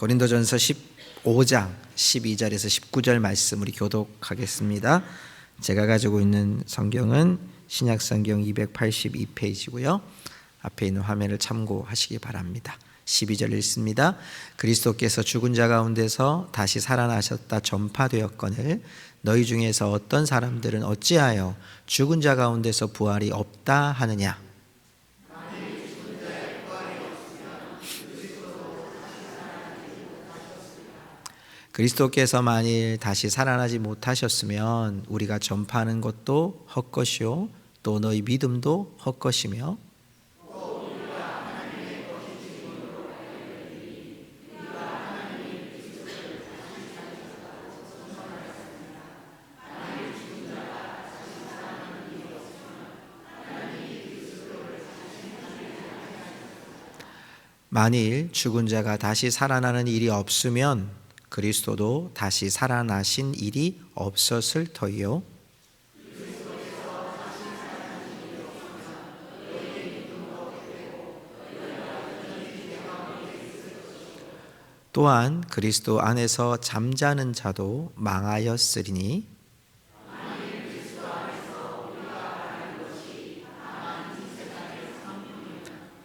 고린도전서 15장 12절에서 19절 말씀 우리 교독하겠습니다. 제가 가지고 있는 성경은 신약성경 282페이지고요. 앞에 있는 화면을 참고하시기 바랍니다. 12절 읽습니다. 그리스도께서 죽은 자 가운데서 다시 살아나셨다 전파되었거늘 너희 중에서 어떤 사람들은 어찌하여 죽은 자 가운데서 부활이 없다 하느냐. 그리스도께서 만일 다시 살아나지 못하셨으면 우리가 전파하는 것도 헛것이요 또 너희 믿음도 헛것이며 만일 죽은 자가 다시 살아나는 일이 없으면 그리스도도 다시 살아나신 일이 없었을 터이요. 또한 그리스도 안에서 잠자는 자도 망하였으리니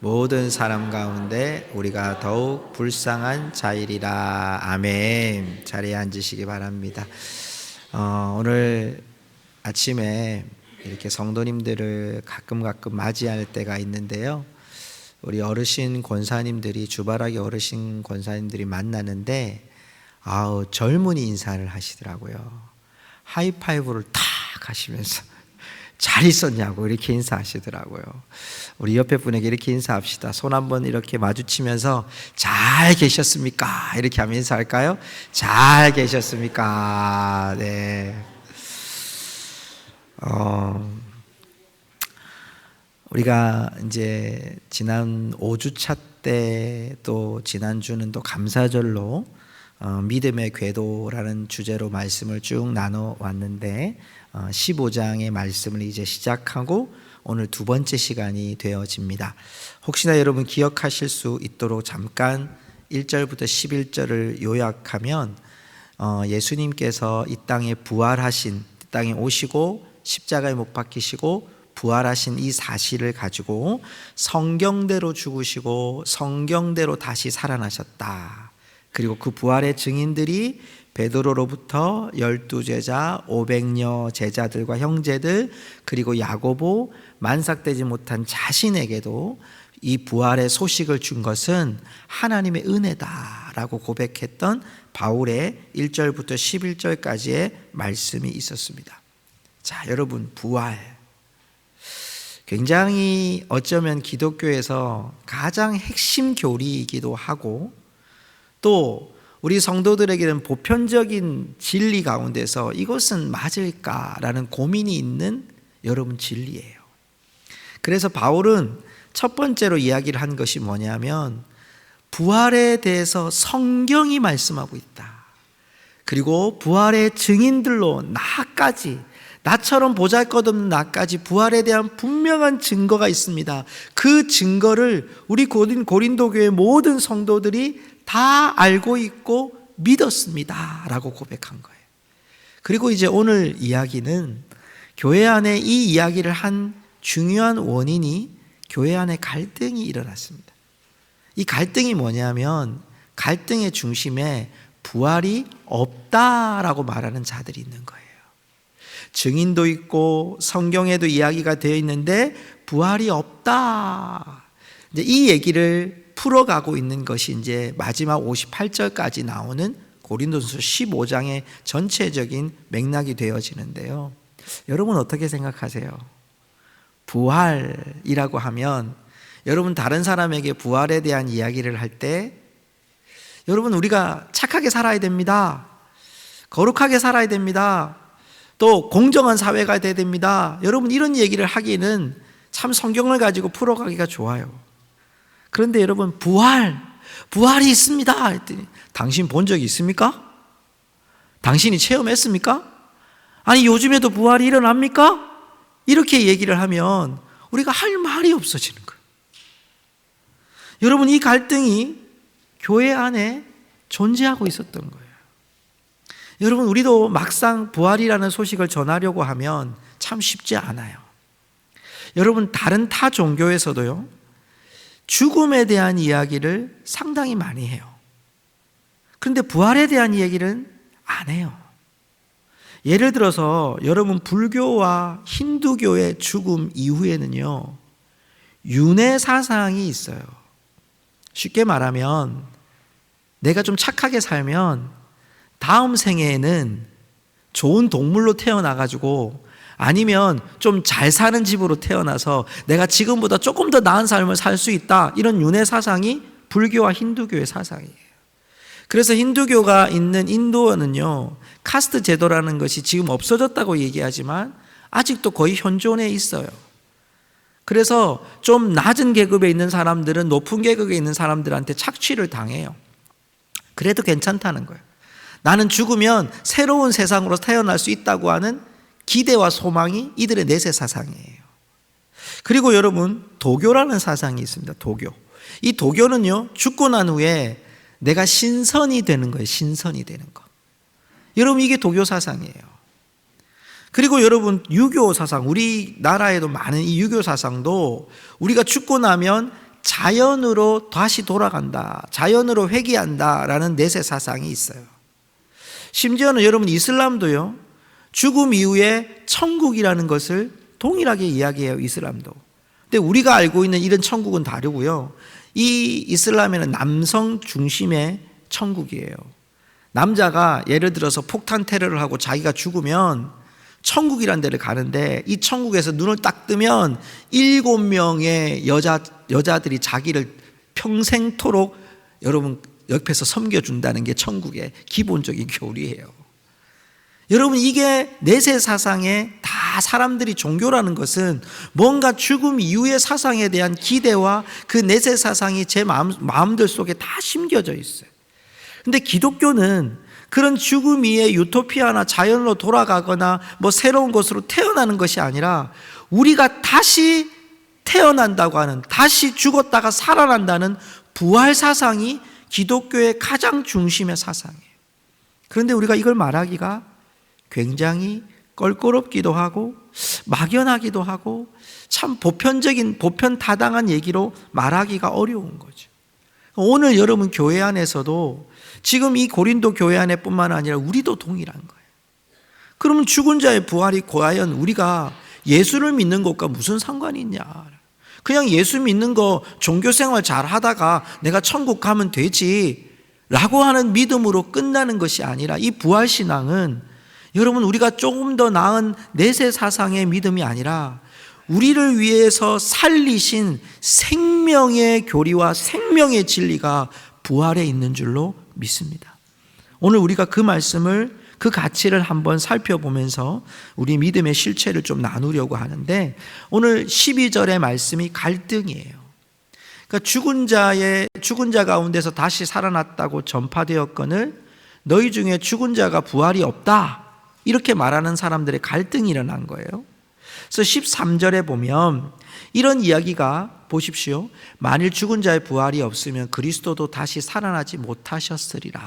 모든 사람 가운데 우리가 더욱 불쌍한 자이리라. 아멘. 자리에 앉으시기 바랍니다. 오늘 아침에 이렇게 성도님들을 가끔 맞이할 때가 있는데요. 우리 어르신 권사님들이 주바라기 어르신 권사님들이 만나는데 젊은이 인사를 하시더라고요. 하이파이브를 탁 하시면서 잘 있었냐고 이렇게 인사하시더라고요. 우리 옆에 분에게 이렇게 인사합시다. 손 한번 이렇게 마주치면서 잘 계셨습니까? 이렇게 하면 인사할까요? 잘 계셨습니까? 네. 우리가 이제 지난 5주차 때 또 지난주는 또 감사절로 믿음의 궤도라는 주제로 말씀을 쭉 나눠 왔는데 15장의 말씀을 이제 시작하고 오늘 두 번째 시간이 되어집니다. 혹시나 여러분 기억하실 수 있도록 잠깐 1절부터 11절을 요약하면 예수님께서 이 땅에 부활하신, 이 땅에 오시고 십자가에 못 박히시고 부활하신 이 사실을 가지고 성경대로 죽으시고 성경대로 다시 살아나셨다. 그리고 그 부활의 증인들이 베드로로부터 12제자 500여 제자들과 형제들 그리고 야고보 만삭되지 못한 자신에게도 이 부활의 소식을 준 것은 하나님의 은혜다라고 고백했던 바울의 1절부터 11절까지의 말씀이 있었습니다. 자, 여러분, 부활 굉장히 어쩌면 기독교에서 가장 핵심 교리이기도 하고 또 우리 성도들에게는 보편적인 진리 가운데서 이것은 맞을까라는 고민이 있는 여러분 진리예요. 그래서 바울은 첫 번째로 이야기를 한 것이 뭐냐면 부활에 대해서 성경이 말씀하고 있다. 그리고 부활의 증인들로 나처럼 보잘것없는 나까지 부활에 대한 분명한 증거가 있습니다. 그 증거를 우리 고린도 교회 모든 성도들이 다 알고 있고 믿었습니다 라고 고백한 거예요. 그리고 이제 오늘 이야기는 교회 안에 이 이야기를 한 중요한 원인이 교회 안에 갈등이 일어났습니다. 이 갈등이 뭐냐면 갈등의 중심에 부활이 없다라고 말하는 자들이 있는 거예요. 증인도 있고 성경에도 이야기가 되어 있는데 부활이 없다. 이제 이 얘기를 풀어가고 있는 것이 이제 마지막 58절까지 나오는 고린도전서 15장의 전체적인 맥락이 되어지는데요. 여러분 어떻게 생각하세요? 부활이라고 하면 여러분 다른 사람에게 부활에 대한 이야기를 할 때 여러분 우리가 착하게 살아야 됩니다. 거룩하게 살아야 됩니다. 또 공정한 사회가 돼야 됩니다. 여러분 이런 얘기를 하기는 참 성경을 가지고 풀어가기가 좋아요. 그런데 여러분 부활이 있습니다 했더니 당신 본 적이 있습니까? 당신이 체험했습니까? 아니 요즘에도 부활이 일어납니까? 이렇게 얘기를 하면 우리가 할 말이 없어지는 거예요. 여러분 이 갈등이 교회 안에 존재하고 있었던 거예요. 여러분, 우리도 막상 부활이라는 소식을 전하려고 하면 참 쉽지 않아요. 여러분, 다른 타 종교에서도요, 죽음에 대한 이야기를 상당히 많이 해요. 그런데 부활에 대한 이야기는 안 해요. 예를 들어서 여러분, 불교와 힌두교의 죽음 이후에는요, 윤회 사상이 있어요. 쉽게 말하면 내가 좀 착하게 살면 다음 생애에는 좋은 동물로 태어나가지고, 아니면 좀 잘 사는 집으로 태어나서 내가 지금보다 조금 더 나은 삶을 살 수 있다, 이런 윤회 사상이 불교와 힌두교의 사상이에요. 그래서 힌두교가 있는 인도는요, 카스트 제도라는 것이 지금 없어졌다고 얘기하지만 아직도 거의 현존해 있어요. 그래서 좀 낮은 계급에 있는 사람들은 높은 계급에 있는 사람들한테 착취를 당해요. 그래도 괜찮다는 거예요. 나는 죽으면 새로운 세상으로 태어날 수 있다고 하는 기대와 소망이 이들의 내세 사상이에요. 그리고 여러분, 도교라는 사상이 있습니다. 도교. 이 도교는요, 죽고 난 후에 내가 신선이 되는 거예요. 신선이 되는 거. 여러분, 이게 도교 사상이에요. 그리고 여러분, 유교 사상, 우리나라에도 많은 이 유교 사상도 우리가 죽고 나면 자연으로 다시 돌아간다, 자연으로 회귀한다라는 내세 사상이 있어요. 심지어는 여러분, 이슬람도요, 죽음 이후에 천국이라는 것을 동일하게 이야기해요. 이슬람도. 근데 우리가 알고 있는 이런 천국은 다르고요, 이 이슬람에는 남성 중심의 천국이에요. 남자가 예를 들어서 폭탄 테러를 하고 자기가 죽으면 천국이라는 데를 가는데, 이 천국에서 눈을 딱 뜨면 7명의 여자들이 자기를 평생토록 여러분 옆에서 섬겨준다는 게 천국의 기본적인 교리예요. 여러분, 이게 내세 사상에 다 사람들이, 종교라는 것은 뭔가 죽음 이후의 사상에 대한 기대와 그 내세 사상이 제 마음들 속에 다 심겨져 있어요. 근데 기독교는 그런 죽음 이후의 유토피아나 자연으로 돌아가거나 뭐 새로운 곳으로 태어나는 것이 아니라 우리가 다시 태어난다고 하는, 다시 죽었다가 살아난다는 부활 사상이 기독교의 가장 중심의 사상이에요. 그런데 우리가 이걸 말하기가 굉장히 껄끄럽기도 하고 막연하기도 하고 참 보편타당한 얘기로 말하기가 어려운 거죠. 오늘 여러분, 교회 안에서도 지금 이 고린도 교회 안에 뿐만 아니라 우리도 동일한 거예요. 그러면 죽은 자의 부활이 과연 우리가 예수를 믿는 것과 무슨 상관이 있냐? 그냥 예수 믿는 거 종교생활 잘 하다가 내가 천국 가면 되지 라고 하는 믿음으로 끝나는 것이 아니라, 이 부활신앙은 여러분, 우리가 조금 더 나은 내세 사상의 믿음이 아니라 우리를 위해서 살리신 생명의 교리와 생명의 진리가 부활에 있는 줄로 믿습니다. 오늘 우리가 그 말씀을, 그 가치를 한번 살펴보면서 우리 믿음의 실체를 좀 나누려고 하는데, 오늘 12절의 말씀이 갈등이에요. 그러니까 죽은 자 가운데서 다시 살아났다고 전파되었거늘 너희 중에 죽은 자가 부활이 없다, 이렇게 말하는 사람들의 갈등이 일어난 거예요. 그래서 13절에 보면 이런 이야기가, 보십시오. 만일 죽은 자의 부활이 없으면 그리스도도 다시 살아나지 못하셨으리라.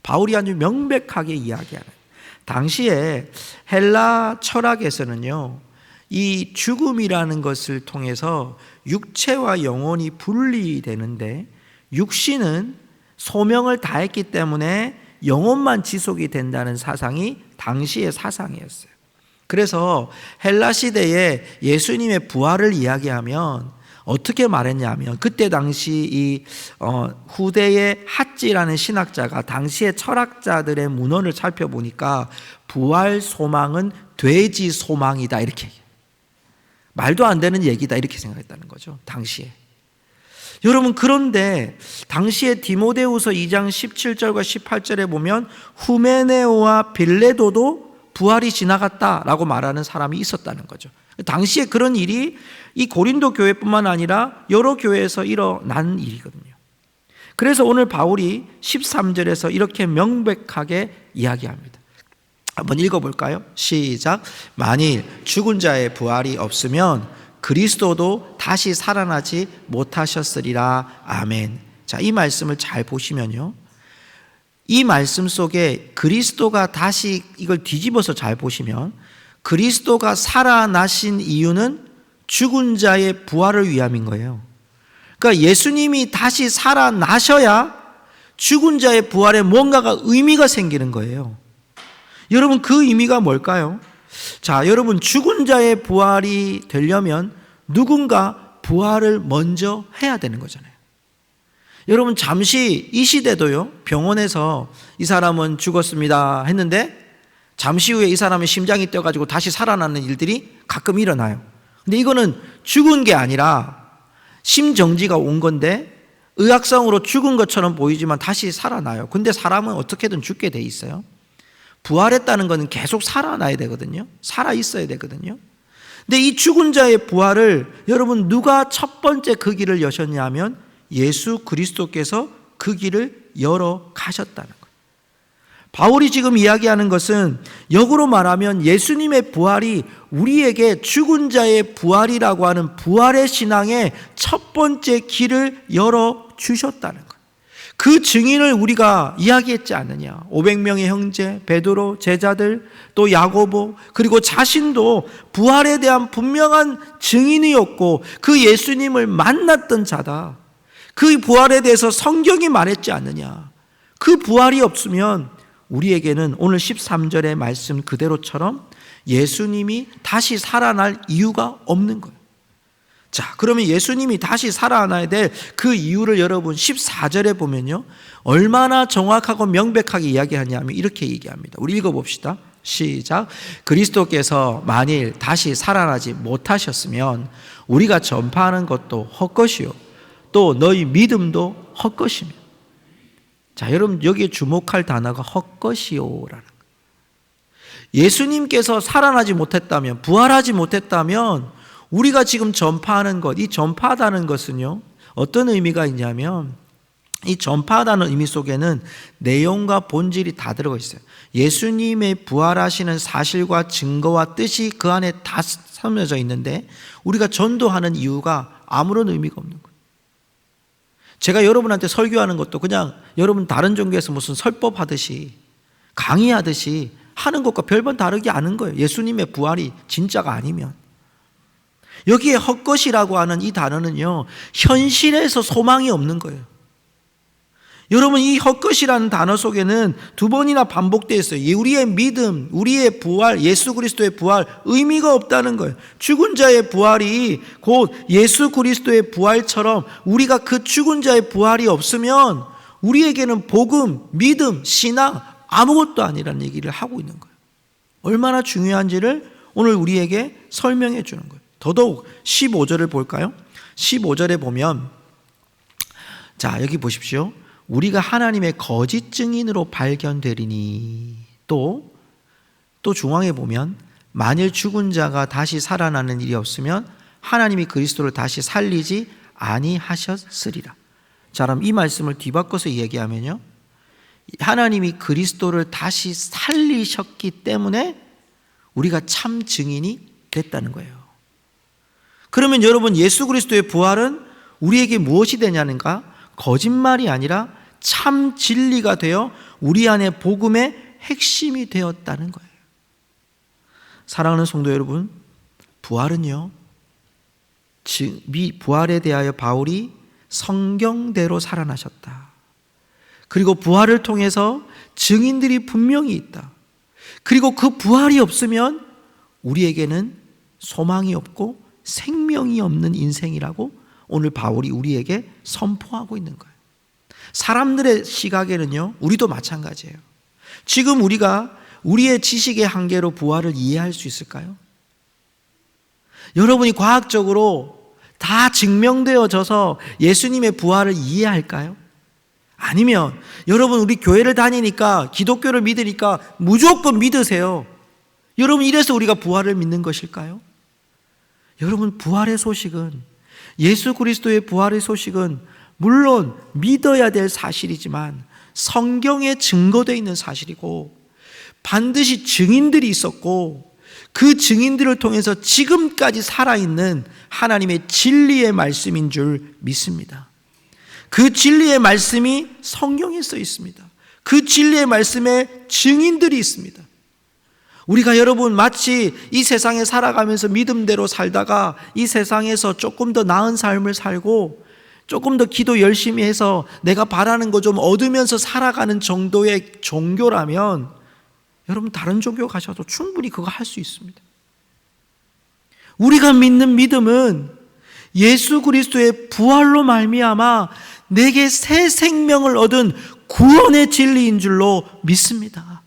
바울이 아주 명백하게 이야기하는, 당시에 헬라 철학에서는요, 이 죽음이라는 것을 통해서 육체와 영혼이 분리되는데, 육신은 소명을 다했기 때문에 영혼만 지속이 된다는 사상이 당시의 사상이었어요. 그래서 헬라 시대에 예수님의 부활을 이야기하면 어떻게 말했냐면, 그때 당시 이 후대의 핫지라는 신학자가 당시의 철학자들의 문헌을 살펴보니까 부활 소망은 돼지 소망이다, 이렇게 말도 안 되는 얘기다, 이렇게 생각했다는 거죠, 당시에. 여러분, 그런데 당시에 디모데후서 2장 17절과 18절에 보면 후메네오와 빌레도도 부활이 지나갔다라고 말하는 사람이 있었다는 거죠. 당시에 그런 일이 이 고린도 교회뿐만 아니라 여러 교회에서 일어난 일이거든요. 그래서 오늘 바울이 13절에서 이렇게 명백하게 이야기합니다. 한번 읽어볼까요? 시작. 만일 죽은 자의 부활이 없으면 그리스도도 다시 살아나지 못하셨으리라. 아멘. 자, 이 말씀을 잘 보시면요, 이 말씀 속에 그리스도가 다시 이걸 뒤집어서 잘 보시면 그리스도가 살아나신 이유는 죽은 자의 부활을 위함인 거예요. 그러니까 예수님이 다시 살아나셔야 죽은 자의 부활에 뭔가가 의미가 생기는 거예요. 여러분, 그 의미가 뭘까요? 자, 여러분, 죽은 자의 부활이 되려면 누군가 부활을 먼저 해야 되는 거잖아요. 여러분, 잠시 이 시대도요, 병원에서 이 사람은 죽었습니다 했는데 잠시 후에 이 사람의 심장이 뛰어가지고 다시 살아나는 일들이 가끔 일어나요. 근데 이거는 죽은 게 아니라 심정지가 온 건데 의학상으로 죽은 것처럼 보이지만 다시 살아나요. 근데 사람은 어떻게든 죽게 돼 있어요. 부활했다는 것은 계속 살아나야 되거든요. 살아있어야 되거든요. 근데 이 죽은 자의 부활을 여러분 누가 첫 번째 그 길을 여셨냐 하면 예수 그리스도께서 그 길을 열어 가셨다는 거예요. 바울이 지금 이야기하는 것은 역으로 말하면 예수님의 부활이 우리에게 죽은 자의 부활이라고 하는 부활의 신앙의 첫 번째 길을 열어 주셨다는 거예요. 그 증인을 우리가 이야기했지 않느냐. 500명의 형제, 베드로, 제자들, 또 야고보, 그리고 자신도 부활에 대한 분명한 증인이었고 그 예수님을 만났던 자다. 그 부활에 대해서 성경이 말했지 않느냐. 그 부활이 없으면 우리에게는 오늘 13절의 말씀 그대로처럼 예수님이 다시 살아날 이유가 없는 거예요. 자, 그러면 예수님이 다시 살아나야 될 그 이유를 여러분 14절에 보면요, 얼마나 정확하고 명백하게 이야기하냐면 이렇게 얘기합니다. 우리 읽어봅시다. 시작. 그리스도께서 만일 다시 살아나지 못하셨으면 우리가 전파하는 것도 헛것이요 또 너희 믿음도 헛것이며. 자, 여러분 여기에 주목할 단어가 헛것이요라는 거예요. 예수님께서 살아나지 못했다면, 부활하지 못했다면 우리가 지금 전파하는 것, 이 전파하다는 것은요, 어떤 의미가 있냐면 이 전파하다는 의미 속에는 내용과 본질이 다 들어가 있어요. 예수님의 부활하시는 사실과 증거와 뜻이 그 안에 다 담겨져 있는데 우리가 전도하는 이유가 아무런 의미가 없는 거예요. 제가 여러분한테 설교하는 것도 그냥 여러분 다른 종교에서 무슨 설법하듯이 강의하듯이 하는 것과 별반 다르게 아는 거예요. 예수님의 부활이 진짜가 아니면. 여기에 헛것이라고 하는 이 단어는요, 현실에서 소망이 없는 거예요. 여러분, 이 헛것이라는 단어 속에는 두 번이나 반복되어 있어요. 우리의 믿음, 우리의 부활, 예수 그리스도의 부활, 의미가 없다는 거예요. 죽은 자의 부활이 곧 예수 그리스도의 부활처럼 우리가 그 죽은 자의 부활이 없으면 우리에게는 복음, 믿음, 신앙 아무것도 아니라는 얘기를 하고 있는 거예요. 얼마나 중요한지를 오늘 우리에게 설명해 주는 거예요. 더더욱 15절을 볼까요? 15절에 보면, 자, 여기 보십시오. 우리가 하나님의 거짓 증인으로 발견되리니, 또 중앙에 보면 만일 죽은 자가 다시 살아나는 일이 없으면 하나님이 그리스도를 다시 살리지 아니하셨으리라. 자, 그럼 이 말씀을 뒤바꿔서 얘기하면요, 하나님이 그리스도를 다시 살리셨기 때문에 우리가 참 증인이 됐다는 거예요. 그러면 여러분, 예수 그리스도의 부활은 우리에게 무엇이 되냐는가? 거짓말이 아니라 참 진리가 되어 우리 안에 복음의 핵심이 되었다는 거예요. 사랑하는 성도 여러분, 부활은요, 부활에 대하여 바울이 성경대로 살아나셨다. 그리고 부활을 통해서 증인들이 분명히 있다. 그리고 그 부활이 없으면 우리에게는 소망이 없고 생명이 없는 인생이라고 오늘 바울이 우리에게 선포하고 있는 거예요. 사람들의 시각에는요, 우리도 마찬가지예요. 지금 우리가 우리의 지식의 한계로 부활을 이해할 수 있을까요? 여러분이 과학적으로 다 증명되어져서 예수님의 부활을 이해할까요? 아니면 여러분 우리 교회를 다니니까, 기독교를 믿으니까 무조건 믿으세요. 여러분, 이래서 우리가 부활을 믿는 것일까요? 여러분, 부활의 소식은, 예수 그리스도의 부활의 소식은 물론 믿어야 될 사실이지만 성경에 증거되어 있는 사실이고 반드시 증인들이 있었고 그 증인들을 통해서 지금까지 살아있는 하나님의 진리의 말씀인 줄 믿습니다. 그 진리의 말씀이 성경에 써 있습니다. 그 진리의 말씀에 증인들이 있습니다. 우리가 여러분 마치 이 세상에 살아가면서 믿음대로 살다가 이 세상에서 조금 더 나은 삶을 살고 조금 더 기도 열심히 해서 내가 바라는 거 좀 얻으면서 살아가는 정도의 종교라면 여러분 다른 종교 가셔도 충분히 그거 할 수 있습니다. 우리가 믿는 믿음은 예수 그리스도의 부활로 말미암아 내게 새 생명을 얻은 구원의 진리인 줄로 믿습니다.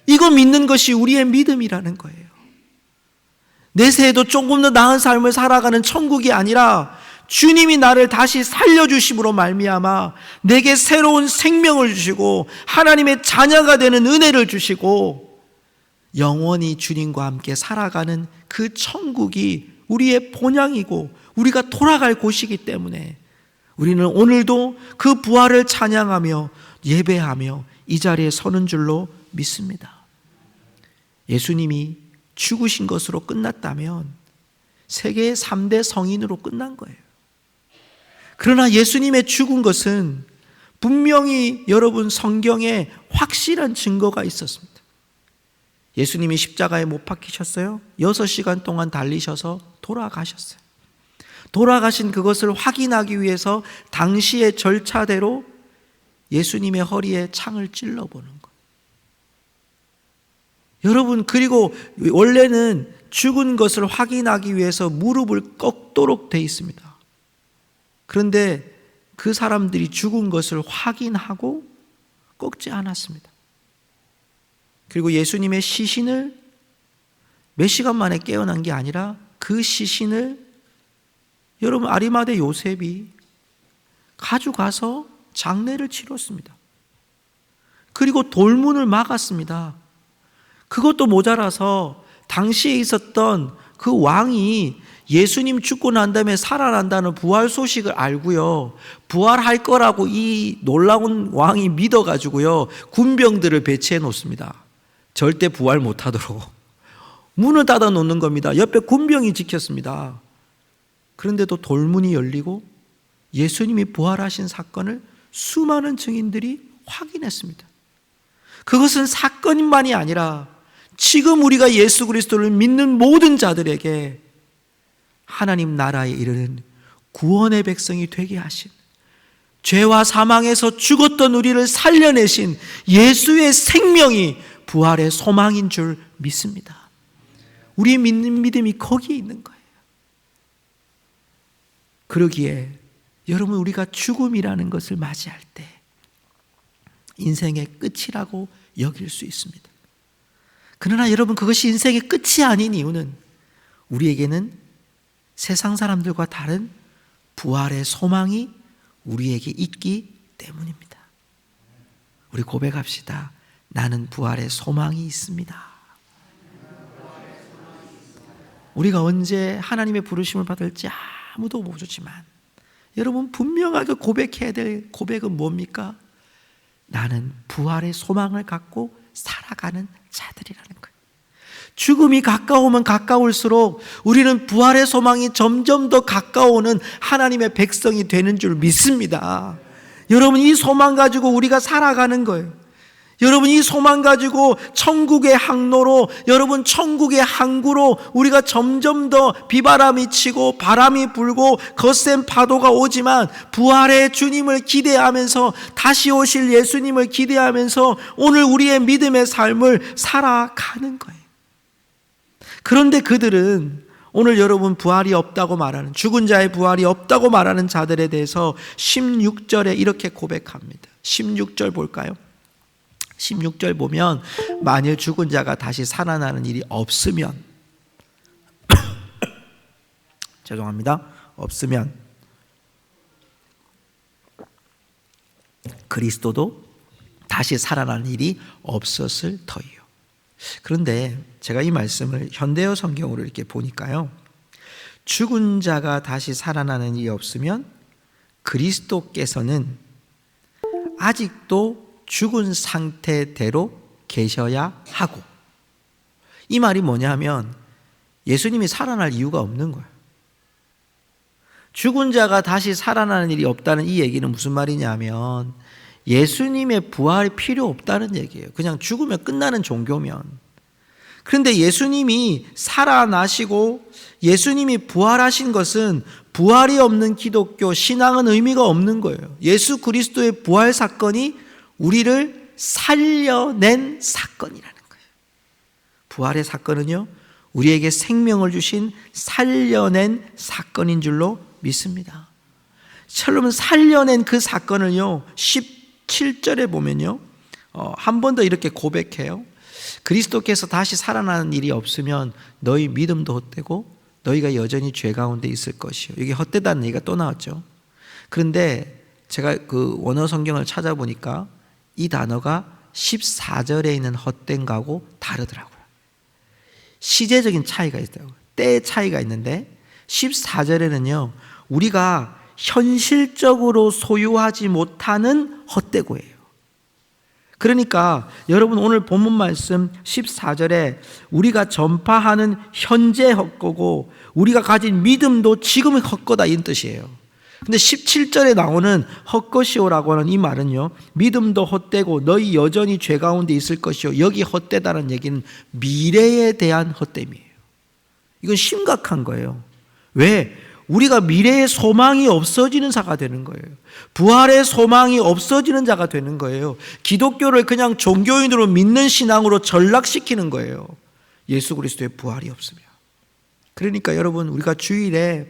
이거 믿는 것이 우리의 믿음이라는 거예요. 내세에도 조금 더 나은 삶을 살아가는 천국이 아니라 주님이 나를 다시 살려주심으로 말미암아 내게 새로운 생명을 주시고 하나님의 자녀가 되는 은혜를 주시고 영원히 주님과 함께 살아가는 그 천국이 우리의 본향이고 우리가 돌아갈 곳이기 때문에 우리는 오늘도 그 부활을 찬양하며 예배하며 이 자리에 서는 줄로 믿습니다. 예수님이 죽으신 것으로 끝났다면 세계의 3대 성인으로 끝난 거예요. 그러나 예수님의 죽은 것은 분명히 여러분 성경에 확실한 증거가 있었습니다. 예수님이 십자가에 못 박히셨어요. 6시간 동안 달리셔서 돌아가셨어요. 돌아가신 그것을 확인하기 위해서 당시의 절차대로 예수님의 허리에 창을 찔러보는 거예요. 여러분, 그리고 원래는 죽은 것을 확인하기 위해서 무릎을 꺾도록 돼 있습니다. 그런데 그 사람들이 죽은 것을 확인하고 꺾지 않았습니다. 그리고 예수님의 시신을 몇 시간 만에 깨어난 게 아니라 그 시신을 여러분 아리마대 요셉이 가져가서 장례를 치렀습니다. 그리고 돌문을 막았습니다. 그것도 모자라서 당시에 있었던 그 왕이 예수님 죽고 난 다음에 살아난다는 부활 소식을 알고요, 부활할 거라고 이 놀라운 왕이 믿어가지고요 군병들을 배치해 놓습니다. 절대 부활 못하도록 문을 닫아 놓는 겁니다. 옆에 군병이 지켰습니다. 그런데도 돌문이 열리고 예수님이 부활하신 사건을 수많은 증인들이 확인했습니다. 그것은 사건만이 아니라 지금 우리가 예수 그리스도를 믿는 모든 자들에게 하나님 나라에 이르는 구원의 백성이 되게 하신, 죄와 사망에서 죽었던 우리를 살려내신 예수의 생명이 부활의 소망인 줄 믿습니다. 우리 믿는 믿음이 거기에 있는 거예요. 그러기에 여러분, 우리가 죽음이라는 것을 맞이할 때 인생의 끝이라고 여길 수 있습니다. 그러나 여러분, 그것이 인생의 끝이 아닌 이유는 우리에게는 세상 사람들과 다른 부활의 소망이 우리에게 있기 때문입니다. 우리 고백합시다. 나는 부활의 소망이 있습니다. 우리가 언제 하나님의 부르심을 받을지 아무도 모르지만 여러분, 분명하게 고백해야 될 고백은 뭡니까? 나는 부활의 소망을 갖고 살아가는 자들이라는 거예요. 죽음이 가까우면 가까울수록 우리는 부활의 소망이 점점 더 가까워오는 하나님의 백성이 되는 줄 믿습니다. 여러분, 이 소망 가지고 우리가 살아가는 거예요. 여러분, 이 소망 가지고 천국의 항로로, 여러분 천국의 항구로 우리가 점점 더 비바람이 치고 바람이 불고 거센 파도가 오지만 부활의 주님을 기대하면서, 다시 오실 예수님을 기대하면서 오늘 우리의 믿음의 삶을 살아가는 거예요. 그런데 그들은 오늘 여러분 부활이 없다고 말하는, 죽은 자의 부활이 없다고 말하는 자들에 대해서 16절에 이렇게 고백합니다. 16절 볼까요? 16절 보면 만일 죽은 자가 다시 살아나는 일이 없으면 죄송합니다. 없으면 그리스도도 다시 살아나는 일이 없었을 터이요. 그런데 제가 이 말씀을 현대어 성경으로 이렇게 보니까요, 죽은 자가 다시 살아나는 일이 없으면 그리스도께서는 아직도 죽은 상태대로 계셔야 하고, 이 말이 뭐냐면 예수님이 살아날 이유가 없는 거예요. 죽은 자가 다시 살아나는 일이 없다는 이 얘기는 무슨 말이냐면 예수님의 부활이 필요 없다는 얘기예요. 그냥 죽으면 끝나는 종교면. 그런데 예수님이 살아나시고 예수님이 부활하신 것은 부활이 없는 기독교 신앙은 의미가 없는 거예요. 예수 그리스도의 부활 사건이 우리를 살려낸 사건이라는 거예요. 부활의 사건은요, 우리에게 생명을 주신 살려낸 사건인 줄로 믿습니다. 여러분, 살려낸 그 사건을요 17절에 보면요 한 번 더 이렇게 고백해요. 그리스도께서 다시 살아나는 일이 없으면 너희 믿음도 헛되고 너희가 여전히 죄 가운데 있을 것이요. 이게 헛되다는 얘기가 또 나왔죠. 그런데 제가 그 원어 성경을 찾아보니까 이 단어가 14절에 있는 헛된 거하고 다르더라고요. 시제적인 차이가 있어요. 때의 차이가 있는데 14절에는요 우리가 현실적으로 소유하지 못하는 헛되고예요. 그러니까 여러분 오늘 본문 말씀 14절에 우리가 전파하는 현재 헛거고 우리가 가진 믿음도 지금의 헛거다 이런 뜻이에요. 근데 17절에 나오는 헛것이오라고 하는 이 말은요 믿음도 헛되고 너희 여전히 죄 가운데 있을 것이요. 여기 헛되다는 얘기는 미래에 대한 헛됨이에요. 이건 심각한 거예요. 왜? 우리가 미래의 소망이 없어지는 자가 되는 거예요. 부활의 소망이 없어지는 자가 되는 거예요. 기독교를 그냥 종교인으로 믿는 신앙으로 전락시키는 거예요. 예수 그리스도의 부활이 없으면. 그러니까 여러분 우리가 주일에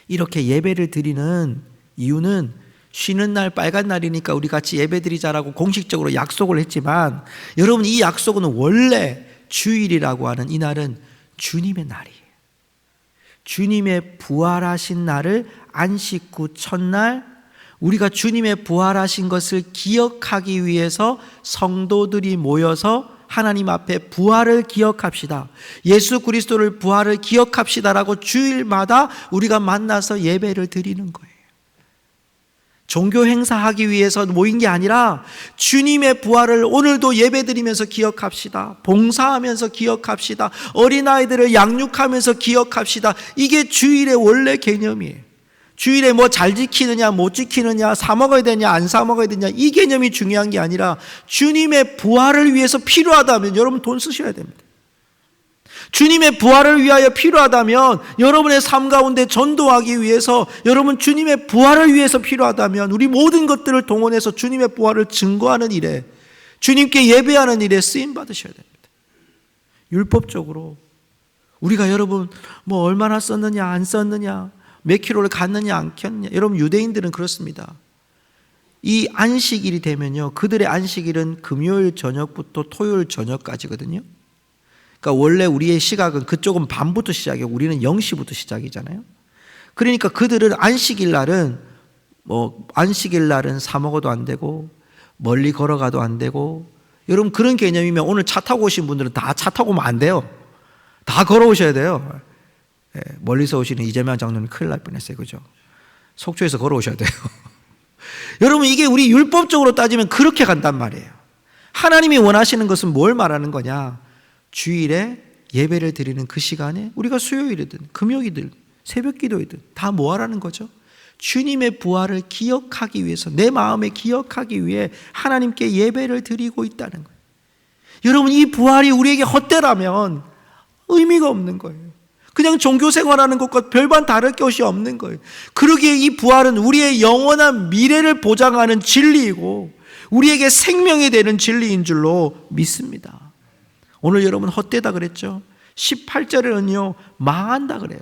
이렇게 예배를 드리는 이유는 쉬는 날 빨간 날이니까 우리 같이 예배 드리자라고 공식적으로 약속을 했지만 여러분 이 약속은 원래 주일이라고 하는 이 날은 주님의 날이에요. 주님의 부활하신 날을 안식 후 첫날 우리가 주님의 부활하신 것을 기억하기 위해서 성도들이 모여서 하나님 앞에 부활을 기억합시다. 예수 그리스도를 부활을 기억합시다라고 주일마다 우리가 만나서 예배를 드리는 거예요. 종교 행사하기 위해서 모인 게 아니라 주님의 부활을 오늘도 예배드리면서 기억합시다. 봉사하면서 기억합시다. 어린아이들을 양육하면서 기억합시다. 이게 주일의 원래 개념이에요. 주일에 뭐 잘 지키느냐 못 지키느냐 사 먹어야 되냐 안 사 먹어야 되냐 이 개념이 중요한 게 아니라 주님의 부활을 위해서 필요하다면 여러분 돈 쓰셔야 됩니다. 주님의 부활을 위하여 필요하다면 여러분의 삶 가운데 전도하기 위해서 여러분 주님의 부활을 위해서 필요하다면 우리 모든 것들을 동원해서 주님의 부활을 증거하는 일에 주님께 예배하는 일에 쓰임 받으셔야 됩니다. 율법적으로 우리가 여러분 뭐 얼마나 썼느냐 안 썼느냐 몇 킬로를 갔느냐 안 켰느냐 여러분 유대인들은 그렇습니다. 이 안식일이 되면요 그들의 안식일은 금요일 저녁부터 토요일 저녁까지거든요. 그러니까 원래 우리의 시각은 그쪽은 밤부터 시작이고 우리는 0시부터 시작이잖아요. 그러니까 그들은 안식일 날은 사 먹어도 안 되고 멀리 걸어가도 안 되고 여러분 그런 개념이면 오늘 차 타고 오신 분들은 다 차 타고 오면 안 돼요. 다 걸어오셔야 돼요. 멀리서 오시는 이재명 장로님 큰일 날 뻔했어요. 그죠? 속초에서 걸어오셔야 돼요. 여러분 이게 우리 율법적으로 따지면 그렇게 간단 말이에요. 하나님이 원하시는 것은 뭘 말하는 거냐? 주일에 예배를 드리는 그 시간에 우리가 수요일이든 금요일이든 새벽 기도이든 다 뭐 하라는 거죠? 주님의 부활을 기억하기 위해서 내 마음에 기억하기 위해 하나님께 예배를 드리고 있다는 거예요. 여러분 이 부활이 우리에게 헛되라면 의미가 없는 거예요. 그냥 종교 생활하는 것과 별반 다를 것이 없는 거예요. 그러기에 이 부활은 우리의 영원한 미래를 보장하는 진리이고 우리에게 생명이 되는 진리인 줄로 믿습니다. 오늘 여러분 헛되다 그랬죠? 18절에는요 망한다 그래요.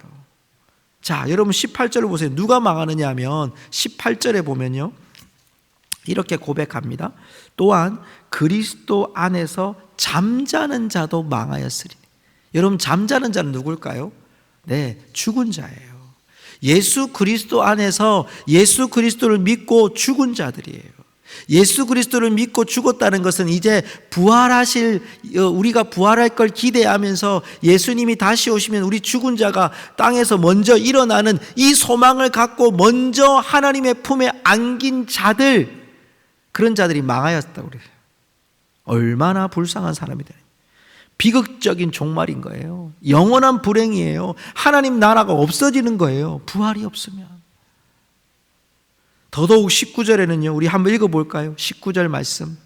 자 여러분 18절을 보세요. 누가 망하느냐 하면 18절에 보면요 이렇게 고백합니다. 또한 그리스도 안에서 잠자는 자도 망하였으리. 여러분 잠자는 자는 누굴까요? 네, 죽은 자예요. 예수 그리스도 안에서 예수 그리스도를 믿고 죽은 자들이에요. 예수 그리스도를 믿고 죽었다는 것은 이제 부활하실 우리가 부활할 걸 기대하면서 예수님이 다시 오시면 우리 죽은 자가 땅에서 먼저 일어나는 이 소망을 갖고 먼저 하나님의 품에 안긴 자들 그런 자들이 망하였다고 그래요. 얼마나 불쌍한 사람이다. 비극적인 종말인 거예요. 영원한 불행이에요. 하나님 나라가 없어지는 거예요. 부활이 없으면. 더더욱 19절에는요, 우리 한번 읽어볼까요? 19절 말씀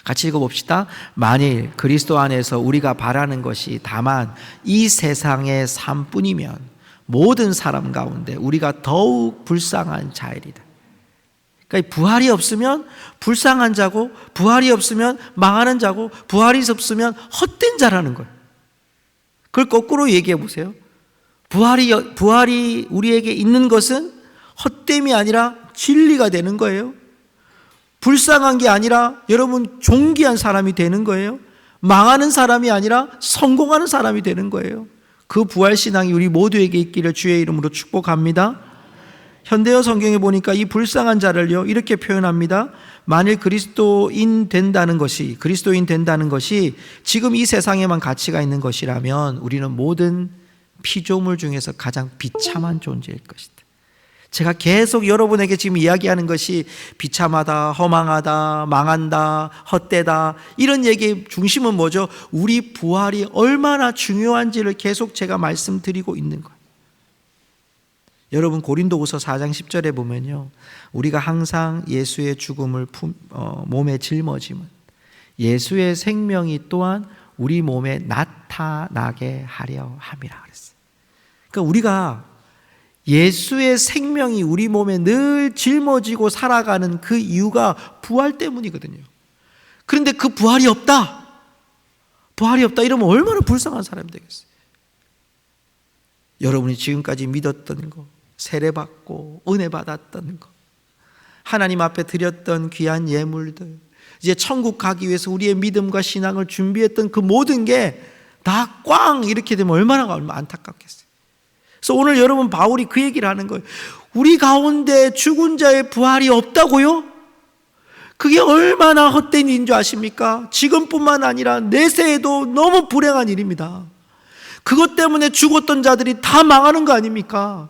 같이 읽어봅시다. 만일 그리스도 안에서 우리가 바라는 것이 다만 이 세상의 삶뿐이면 모든 사람 가운데 우리가 더욱 불쌍한 자이리다. 그러니까 부활이 없으면 불쌍한 자고, 부활이 없으면 망하는 자고, 부활이 없으면 헛된 자라는 거예요. 그걸 거꾸로 얘기해 보세요. 부활이 우리에게 있는 것은 헛됨이 아니라 진리가 되는 거예요. 불쌍한 게 아니라 여러분 존귀한 사람이 되는 거예요. 망하는 사람이 아니라 성공하는 사람이 되는 거예요. 그 부활신앙이 우리 모두에게 있기를 주의 이름으로 축복합니다. 현대어 성경에 보니까 이 불쌍한 자를요 이렇게 표현합니다. 만일 그리스도인 된다는 것이 지금 이 세상에만 가치가 있는 것이라면 우리는 모든 피조물 중에서 가장 비참한 존재일 것이다. 제가 계속 여러분에게 지금 이야기하는 것이 비참하다, 허망하다, 망한다, 헛되다, 이런 얘기의 중심은 뭐죠? 우리 부활이 얼마나 중요한지를 계속 제가 말씀드리고 있는 거예요. 여러분 고린도후서 4장 10절에 보면요, 우리가 항상 예수의 죽음을 몸에 짊어짐은 예수의 생명이 또한 우리 몸에 나타나게 하려 함이라 그랬어요. 그러니까 우리가 예수의 생명이 우리 몸에 늘 짊어지고 살아가는 그 이유가 부활 때문이거든요. 그런데 그 부활이 없다 이러면 얼마나 불쌍한 사람이 되겠어요. 여러분이 지금까지 믿었던 거, 세례받고 은혜 받았던 거, 하나님 앞에 드렸던 귀한 예물들, 이제 천국 가기 위해서 우리의 믿음과 신앙을 준비했던 그 모든 게 다 꽝 이렇게 되면 얼마나 안타깝겠어요. 그래서 오늘 여러분 바울이 그 얘기를 하는 거예요. 우리 가운데 죽은 자의 부활이 없다고요? 그게 얼마나 헛된 일인 줄 아십니까? 지금뿐만 아니라 내세에도 너무 불행한 일입니다. 그것 때문에 죽었던 자들이 다 망하는 거 아닙니까?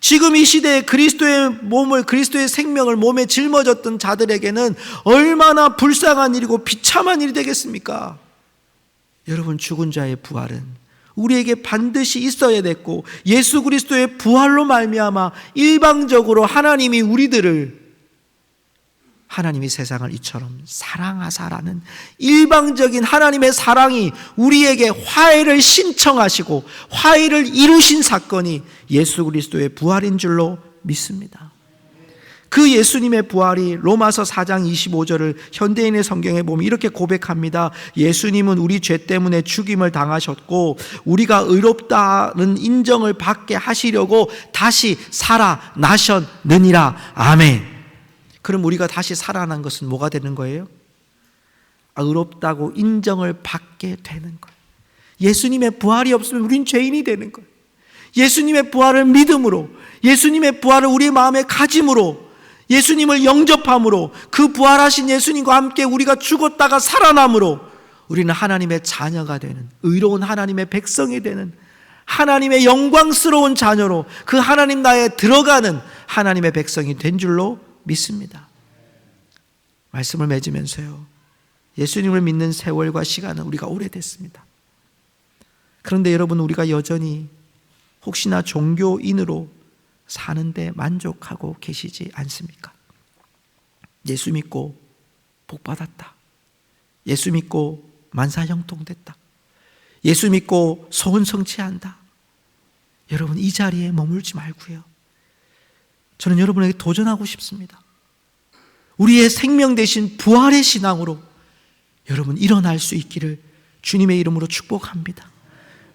지금 이 시대에 그리스도의 생명을 몸에 짊어졌던 자들에게는 얼마나 불쌍한 일이고 비참한 일이 되겠습니까? 여러분, 죽은 자의 부활은 우리에게 반드시 있어야 됐고, 예수 그리스도의 부활로 말미암아 일방적으로 하나님이 세상을 이처럼 사랑하사라는 일방적인 하나님의 사랑이 우리에게 화해를 신청하시고 화해를 이루신 사건이 예수 그리스도의 부활인 줄로 믿습니다. 그 예수님의 부활이 로마서 4장 25절을 현대인의 성경에 보면 이렇게 고백합니다. 예수님은 우리 죄 때문에 죽임을 당하셨고 우리가 의롭다는 인정을 받게 하시려고 다시 살아나셨느니라. 아멘. 그럼 우리가 다시 살아난 것은 뭐가 되는 거예요? 의롭다고 인정을 받게 되는 거예요. 예수님의 부활이 없으면 우린 죄인이 되는 거예요. 예수님의 부활을 믿음으로, 예수님의 부활을 우리의 마음에 가짐으로, 예수님을 영접함으로, 그 부활하신 예수님과 함께 우리가 죽었다가 살아남으로 우리는 하나님의 자녀가 되는, 의로운 하나님의 백성이 되는, 하나님의 영광스러운 자녀로 그 하나님 나라에 들어가는 하나님의 백성이 된 줄로 믿습니다. 말씀을 맺으면서요, 예수님을 믿는 세월과 시간은 우리가 오래됐습니다. 그런데 여러분, 우리가 여전히 혹시나 종교인으로 사는데 만족하고 계시지 않습니까? 예수 믿고 복 받았다, 예수 믿고 만사형통됐다, 예수 믿고 소원 성취한다. 여러분, 이 자리에 머물지 말고요, 저는 여러분에게 도전하고 싶습니다. 우리의 생명 대신 부활의 신앙으로 여러분 일어날 수 있기를 주님의 이름으로 축복합니다.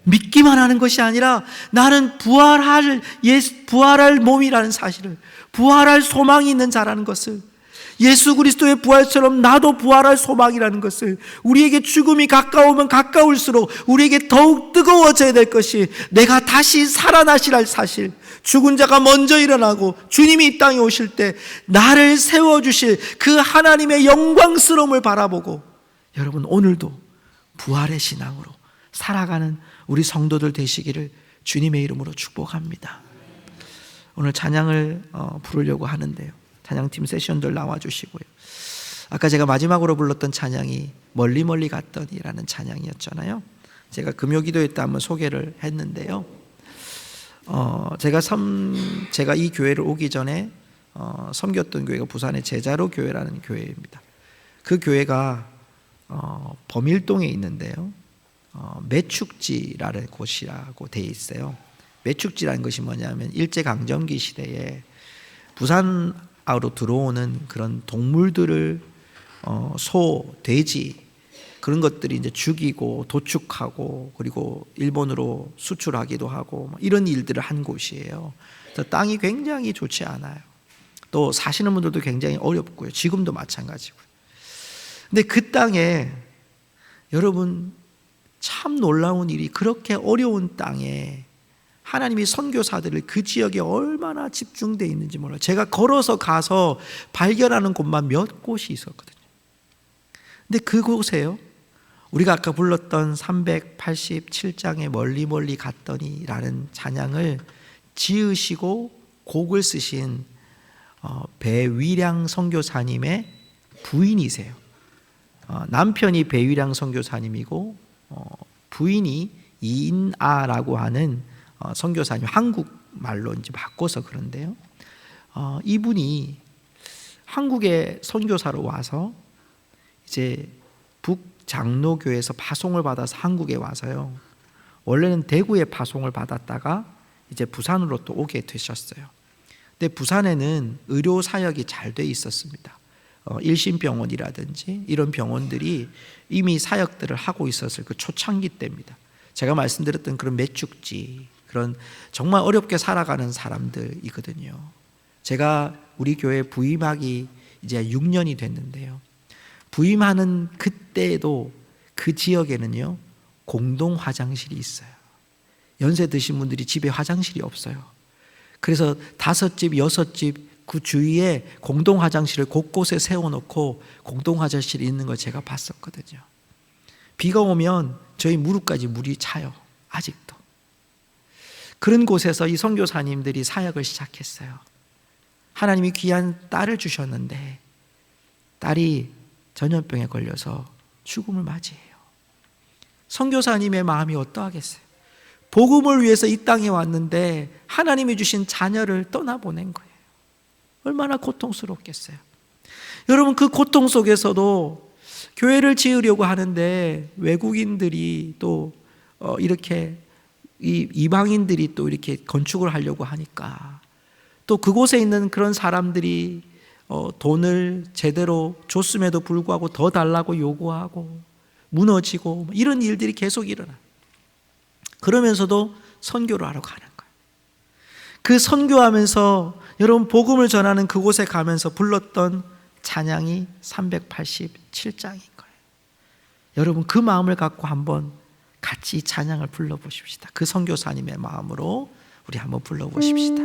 믿기만 하는 것이 아니라 나는 부활할 몸이라는 사실을, 부활할 소망이 있는 자라는 것을, 예수 그리스도의 부활처럼 나도 부활할 소망이라는 것을, 우리에게 죽음이 가까우면 가까울수록 우리에게 더욱 뜨거워져야 될 것이 내가 다시 살아나실 사실, 죽은 자가 먼저 일어나고 주님이 이 땅에 오실 때 나를 세워주실 그 하나님의 영광스러움을 바라보고 여러분 오늘도 부활의 신앙으로 살아가는 우리 성도들 되시기를 주님의 이름으로 축복합니다. 오늘 찬양을 부르려고 하는데요, 찬양팀 세션들 나와주시고요. 아까 제가 마지막으로 불렀던 찬양이 멀리 멀리 갔더니라는 찬양이었잖아요. 제가 금요기도회 때 한번 소개를 했는데요, 제가 이 교회를 오기 전에 섬겼던 교회가 부산의 제자로 교회라는 교회입니다. 그 교회가 범일동에 있는데요. 매축지라는 곳이라고 되어 있어요. 매축지라는 것이 뭐냐면 일제강점기 시대에 부산으로 들어오는 그런 동물들을 소, 돼지 그런 것들이 이제 죽이고 도축하고 그리고 일본으로 수출하기도 하고 이런 일들을 한 곳이에요. 그래서 땅이 굉장히 좋지 않아요. 또 사시는 분들도 굉장히 어렵고요. 지금도 마찬가지고요. 근데 그 땅에 여러분 참 놀라운 일이 그렇게 어려운 땅에 하나님이 선교사들을 그 지역에 얼마나 집중되어 있는지 몰라요. 제가 걸어서 가서 발견하는 곳만 몇 곳이 있었거든요. 근데 그곳에요. 우리가 아까 불렀던 387장의 멀리 멀리 갔더니 라는 찬양을 지으시고 곡을 쓰신 배위량 선교사님의 부인이세요. 남편이 배위량 선교사님이고 부인이 이인아라고 하는 선교사님, 한국말로 이제 바꿔서 그런데요. 이분이 한국에 선교사로 와서 이제 북장로교에서 파송을 받아서 한국에 와서요. 원래는 대구에 파송을 받았다가 이제 부산으로 또 오게 되셨어요. 근데 부산에는 의료 사역이 잘 돼 있었습니다. 일심병원이라든지 이런 병원들이 이미 사역들을 하고 있었을 그 초창기 때입니다. 제가 말씀드렸던 그런 매축지, 그런 정말 어렵게 살아가는 사람들이거든요. 제가 우리 교회 부임하기 이제 6년이 됐는데요. 부임하는 그때에도 그 지역에는요, 공동 화장실이 있어요. 연세 드신 분들이 집에 화장실이 없어요. 그래서 5집, 6집 그 주위에 공동 화장실을 곳곳에 세워놓고 공동 화장실이 있는 걸 제가 봤었거든요. 비가 오면 저희 무릎까지 물이 차요. 아직도. 그런 곳에서 이 선교사님들이 사역을 시작했어요. 하나님이 귀한 딸을 주셨는데 딸이 전염병에 걸려서 죽음을 맞이해요. 선교사님의 마음이 어떠하겠어요? 복음을 위해서 이 땅에 왔는데 하나님이 주신 자녀를 떠나보낸 거예요. 얼마나 고통스럽겠어요. 여러분, 그 고통 속에서도 교회를 지으려고 하는데 외국인들이 또 이렇게 이방인들이 또 이렇게 건축을 하려고 하니까 또 그곳에 있는 그런 사람들이 돈을 제대로 줬음에도 불구하고 더 달라고 요구하고 무너지고 이런 일들이 계속 일어나요. 그러면서도 선교를 하러 가는 거예요. 그 선교하면서 여러분 복음을 전하는 그곳에 가면서 불렀던 찬양이 387장인 거예요. 여러분 그 마음을 갖고 한번 같이 이 찬양을 불러보십시다. 그 선교사님의 마음으로 우리 한번 불러보십시다.